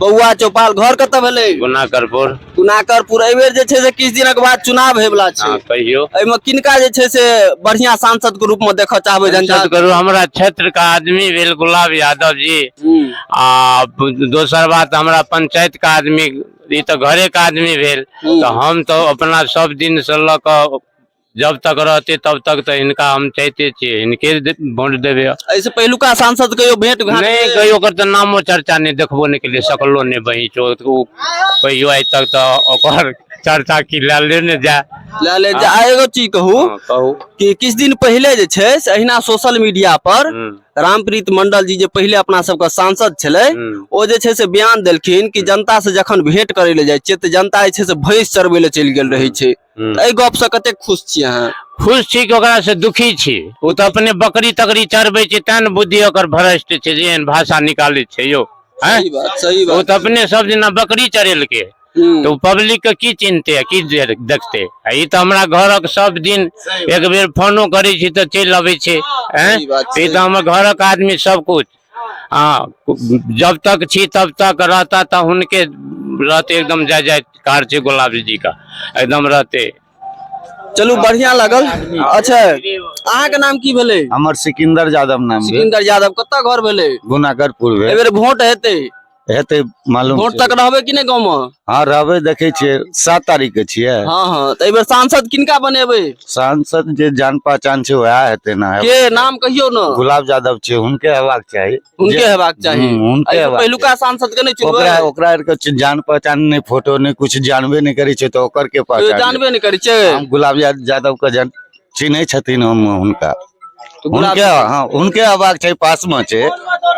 बउआ चौपाल घर कत भेले गुनाकरपुर। गुनाकरपुर एहि बेर जे छै से किछ दिनक बाद चुनाव होय वाला छै। कहियो एहिमे किनका जे छै से बढ़िया सांसद के रूप में देखऽ चाहबै जनता करू। हमरा क्षेत्र का आदमी भेल गुलाब यादव जी। आ दोसर बात हमरा पंचायत का आदमी, ये तो घरे का आदमी भेल। तो हम तो अपना सब दिन से ल क जब तक रहते तब तक तो इनका हम चाहते छे, इनके वोट देवे। ऐसे पहलुका सांसद कहियो भेंट घाट नहीं कहियो ओकर तो नामो चर्चा नहीं देखबो नहीं के लिए, सकलो नहीं बही चो कहियो आज तक तो ओकर चर्चा की ले ने जा ले जा। एगो चीज कहू कि किछ दिन पहले जे छै से अहिना सोशल मीडिया पर रामप्रीत मंडल जी जे पहले अपना सबका सांसद छले, ओ जे छै से बयान देलखिन कि जनता से जखन भेंट करे ले जाय छै त जनता जे छै से भैंस चरबै ले चलि गेल रहे छै। एहि गप से कते खुश छी अहाँ? खुश छी कि ओकरा से दुखी छी। वो तो अपने बकरी तकरी चरबै छै, तें बुद्धि ओकर भ्रष्ट छै, जेहन भाषा निकाले छै यो। सही बात। वो तो अपने सब दिना बकरी चरेलके, तो पब्लिक के की चिन्हते है, की देखते है। ये तो हमरा घर सब दिन एक बेर फोनो करे छी तो चल आवे छे। ये तो हमर घर का आदमी सब कुछ जब तक छी तब तक रहता तो उनके रहते एकदम जाय कार छे गुलाब जी का एकदम रहते। चलू बढ़िया लगल। अच्छा अहाँ के नाम की भेले? हमर सिकंदर यादव नाम। सिकंदर यादव कत्ता घर भेले? गुनाकरपुर भेल। एहि बेर वोट हेते मालूम वोट तक रहबे कि नहीं गाँव में? हाँ रहबे, देखे छिये 7 तारीख के छिये। हाँ तो एहि बेर सांसद किनका बनेबे? सांसद जे जान पहचान छै वह हेते ना। के नाम कहियो न? गुलाब यादव छै, उनके हेबाक चाहिए। उनके हेबाक चाहिए। उनके पहलुका सांसद के नहीं चुनबे? ओकरा के जान पहचान नहीं, फोटो नहीं, कुछ जानबे नहीं करी छै, तो ओकर के पहचान जानबे नहीं करी छै। हम गुलाब यादव के चिन्है छथिन हम उनका। उनके हेबाक चाहिए, पास में छै।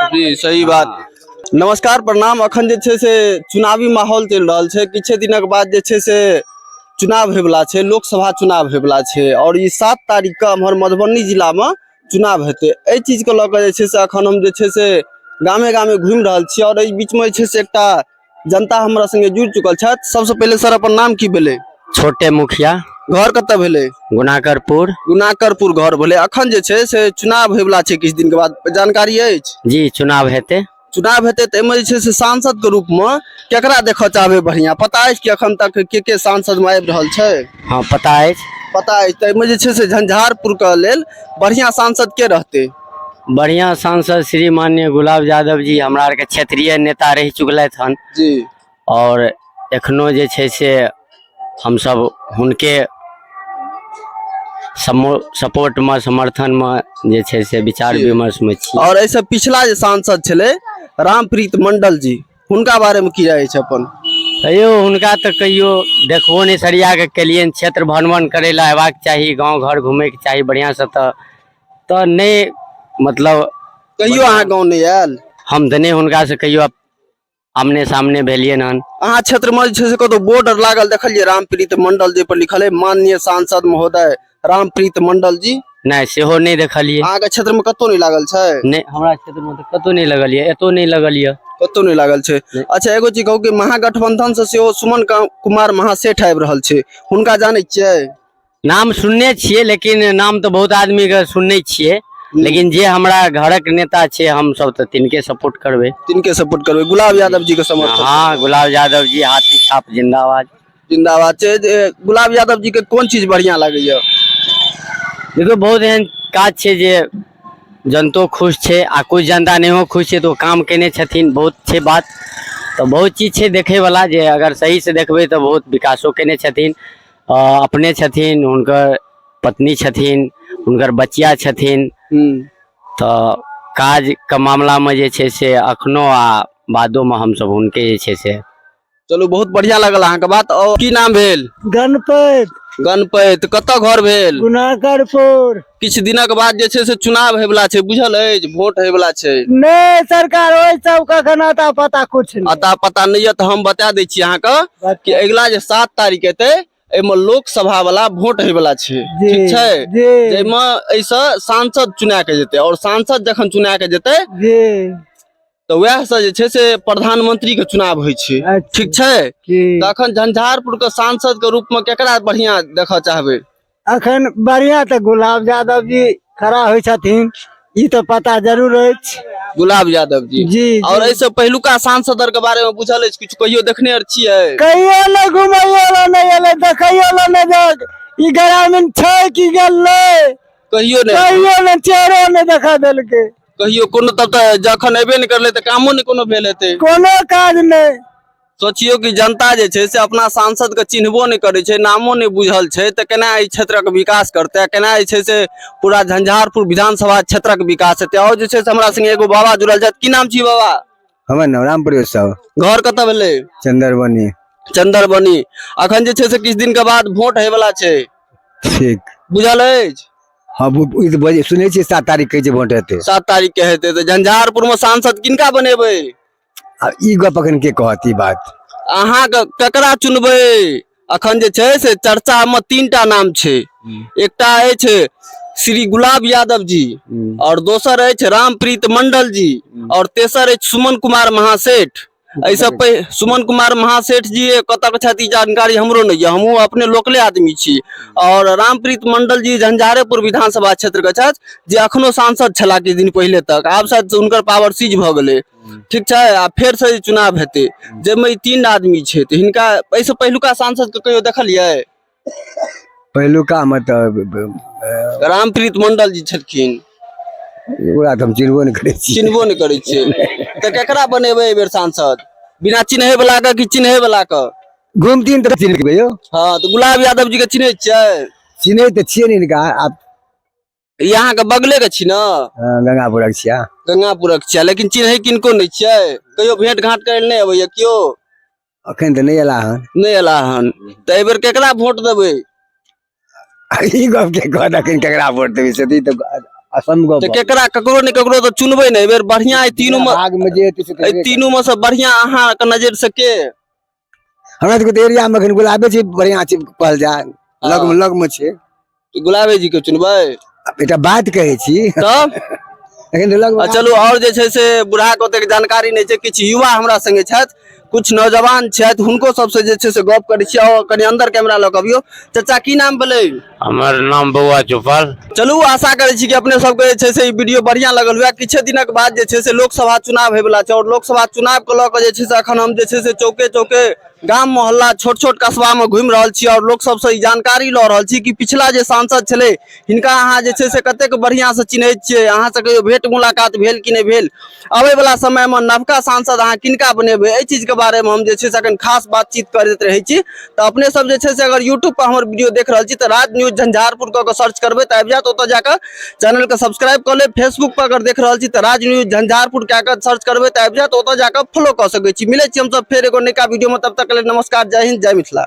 जी सही बात। नमस्कार प्रणाम। अखन जे छै से चुनावी माहौल चल रहा है, किछ दिनक बाद जे छै से चुनाव होय वाला छै, लोकसभा चुनाव होय वाला छै और ई 7 तारीख के हमर मधुबनी जिला में चुनाव हेते। एहि चीज के लऽ के जे छै से अखन हम जे छै से गामे गामे घूमि रहल छी और एहि बीच में जे छै से एकटा जनता हमरा संगे जुड़ चुकल छथि। सबसे पहले सर अपन नाम की भेले? छोटे मुखिया। घर कत्ता भेले? गुनाकरपुर। गुनाकरपुर घर भेले। अखन जे छै से चुनाव होय वाला छै किछ दिन के बाद, जानकारी अछि? जी चुनाव हेते। चुनाव हेते तो एमे जे छै से सांसद के रूप में केकरा देखऽ चाहबे बढ़िया? पता है कि अखन तक के सांसद में आबि रहल छै? हाँ पता है। पता है। तो एमे जे छै से झंझारपुर के लेल बढ़िया सांसद के रहते? बढ़िया सांसद श्री माननीय गुलाब यादव जी हमरा आर के क्षेत्रीय नेता रह चुकलथि हन जी, और एखनो जे छै से हम सब हुनके सपोर्ट में, समर्थन में जे छै से विचार विमर्श में छी। और ऐसे पिछला जे सांसद छले रामप्रीत मंडल जी, हुनका बारे में की राय छै अपन? कहियो हुनका तो कहियो देखबो नहीं सरिया के केलियन। क्षेत्र भ्रमण करे ला हेबाक चाहिए, गांव घर घूमे के चाहिए बढ़िया से। तो नहीं मतलब कहियो अहाँ गाँव नहीं आयल? हम धने हुनका से कहियो आमने सामने भेलियन हन। अहाँ क्षेत्र में जे छै से कतो बोर्ड लागल देखलिए रामप्रीत मंडल जी पर लिखल है माननीय सांसद महोदय रामप्रीत मंडल जी? नहीं सेहो नहीं देखलिए। अहाँ के क्षेत्र में कतो नहीं लागल छै? नहीं हमरा क्षेत्र में तो कतो नहीं लगल है, एतो नहीं लगल है, कतो नहीं लागल छै। अच्छा एगो चीज कहू कि महागठबंधन से सेहो सुमन कुमार महासेठ आबि रहल छै, हुनका जानै छियै? नाम सुनने छियै, लेकिन नाम तो बहुत आदमी के सुनने छियै, लेकिन जे हमरा घरक नेता छे हम सब तो तिनके सपोर्ट करबे। तिनके सपोर्ट करबे? गुलाब यादव जी के समर्थन? हाँ गुलाब यादव जी हाथी छाप जिंदाबाद। जिंदाबाद छै। गुलाब यादव जी के कोन चीज बढ़िया लागैया? देखो बहुत एहन काज छे जे जनतो खुश छे, आ कुछ जनता नहीं खुश छे तो काम केने छथिन बहुत छे बात। तो बहुत चीज छे देखे वाला, जे अगर सही से देखबे तो बहुत विकासो केने छथिन। अपने छथिन, उनकर पत्नी छथिन, उनकर बच्चिया छथिन। तो काज का मामला में जे छे से अखनो आ बादो में हम सब उनके जे छे से। चलो बहुत बढ़िया लगल अहाँ के बात। और की नाम भेल? गणपत। गणपत कत्ता घर भेल? गुनाकरपुर। किछ दिनक बाद जे छै से चुनाव होय वाला छै, बुझल अछि? वोट होय वाला छै। नहीं सरकार ओइ सब कखन अता पता कुछ नहीं। अता पता नहीं है तो हम बता दै छी अहाँ के कि अगला जे 7 तारीख हेतै एमे लोकसभा वाला वोट होय वाला छै, ठीक छै? जेमे ऐसे सांसद चुना के जेतै और सांसद जखन चुना के जेतै तो वह से जे छै से प्रधानमंत्री के चुनाव होय छै, ठीक छै? तखन झंझारपुर के सांसद के रूप में केकरा बढ़िया देखऽ चाहबे? अखन बढ़िया तो गुलाब यादव जी खड़ा होय छथिन, ई तो पता जरूर है। गुलाब यादव जी जी और ऐसे पहलुका सांसद के बारे में बुझल अछि किछु कहियो देखने आर छियै कहियो न घुमैयो ला नहीं एले देखैयो ला नहीं जाग ई ग्रामीण छै कि गेलै कहियो ने कहियो न चेहरो न देखा देलकै कहियो कोनो तब तऽ जखन एबे नहि करले तऽ कामो नहि कोनो भेल हेतै कोनो काज नहीं सोचियो कि जनता जे छै से अपना सांसद के चिन्हबो नहीं करे छै नामो नहीं बुझल छै तऽ केना एहि क्षेत्रक विकास करतै केना जे छै से पूरा झंझारपुर विधानसभा क्षेत्रक विकास हेतै और जे छै से हमरा संगे एगो बाबा जुड़ल छथि की नाम छी बाबा हमर नाम राम प्रवेश साहब घर कतऽ भेलै चंदरबनी चंदरबनी अखन जे छै से किछु दिन के बाद वोट होय वाला छै ठीक बुझल अछि हाँ ई तो बजे सुनै छियै 7 तारीख के जे वोट हेतै 7 तारीख के हेतै तऽ झंझारपुर में सांसद किनका बनेबै आ ई गप अखन के कहत ई बात अहाँ ककरा चुनबै अखन जे छै से चर्चा में 3टा नाम छै एकटा अछि श्री गुलाब यादव जी और दोसर अछि रामप्रीत मंडल जी और तेसर अछि सुमन कुमार महासेठ ऐसे सुमन कुमार महासेठ जी कतऽ के छथि ई जानकारी हमरो नहीं है हमहूँ अपने लोकले आदमी छी और रामप्रीत मंडल जी झंझारेपुर विधानसभा क्षेत्र के छथि जे अखनो सांसद छला किछु दिन पहले तक आब शायद हुनकर पावर सीज भऽ गेलै ठीक छै आ फेर से चुनाव हेतै जाहिमे ई 3 आदमी छै तऽ हिनका ऐसे पहिलुका सांसद के कहियो देखलियै पहिलुका मतलब रामप्रीत मंडल जी छलखिन ओकरा तऽ हम चिन्हबो नहीं करै छी चिन्हबो नहीं करै छियै तऽ केकरा बनेबै एहि बेर सांसद बिना चिन्है वाला के कि चिन्है वाला के घूमतीन तऽ चिन्ह के यौ हाँ तो गुलाब यादव जी के चिन्है छियै चिन्है तऽ छियै नहीं का आप ई अहाँ के बगले के छी न गंगापुरक छिया गंगापुरक छियै लेकिन चिन्है किनको नहीं छियै कहियो भेंट घाट करे नहीं अबैया कियो अखन तऽ नहीं एला हन नहीं एला हन तऽ एहि बेर केकरा वोट देबै ई गप के कहत अखन केकरा वोट देबै से तऽ असंभव तऽ केकरा ककरो ने ककरो तऽ चुनबै ने एहि बेर बढ़िया एहि तीनू में भाग में जे हेतै से तऽ एहि तीनू में से बढ़िया अहाँ के नजर से के हमरा सबके तऽ एरिया में अखन गुलाबे छै बढ़िया छै कहल जाय लग में छै गुलाबे जी के चुनबै एकटा बात कहै छी तब एखन तऽ लग चलू और जे छै से बुढ़ा के ओतेक जानकारी नहीं छै किछु युवा हमरा संगे छथि कुछ नौजवान छथि हुनको सबसे जे छै से गप करै छी और कनी अंदर कैमरा लऽ कऽ अबियौ चाचा की नाम भेलै हमर नाम बौआ चौपाल चलू आशा करै छी कि अपने सबके जे छै से ई वीडियो बढ़िया लगल हुए किछु दिनक बाद जे छै से लोकसभा चुनाव होय वाला छै और लोकसभा चुनाव के लऽ कऽ जे छै से अखन हम जे छै से चौके चौके गाम मोहल्ला छोट छोट कस्बा में घुमि रहल छी और लोक सबसे ई जानकारी लऽ रहल छी कि पिछला जे सांसद छलै हिनका अहाँ जे छै से कतेक बढ़िया से चिन्हैत छियै अहाँ से कहियो भेंट मुलाकात भेल कि नहीं भेल आबै वाला समय में नवका सांसद अहाँ किनका बनेबै एहि चीज के बारे में हम जे छै से अखन खास बातचीत करैत रहै छी तऽ अपने सब जे छै से अगर यूट्यूब पर हमर वीडियो देख रहल छी तऽ राज न्यूज झंझारपुर कऽ के सर्च करबै तऽ आबि जायत ओतऽ जाकऽ चैनल के सब्सक्राइब कऽ लेब फेसबुक पर अगर देख रहल छी तऽ राज न्यूज झंझारपुर कऽ के सर्च करबै तऽ आबि जायत ओतऽ जाकऽ फॉलो कऽ सकै छी मिलै छी हम सब फेर एगो नयका वीडियो में तब तक के लिए नमस्कार जय हिंद जय मिथिला।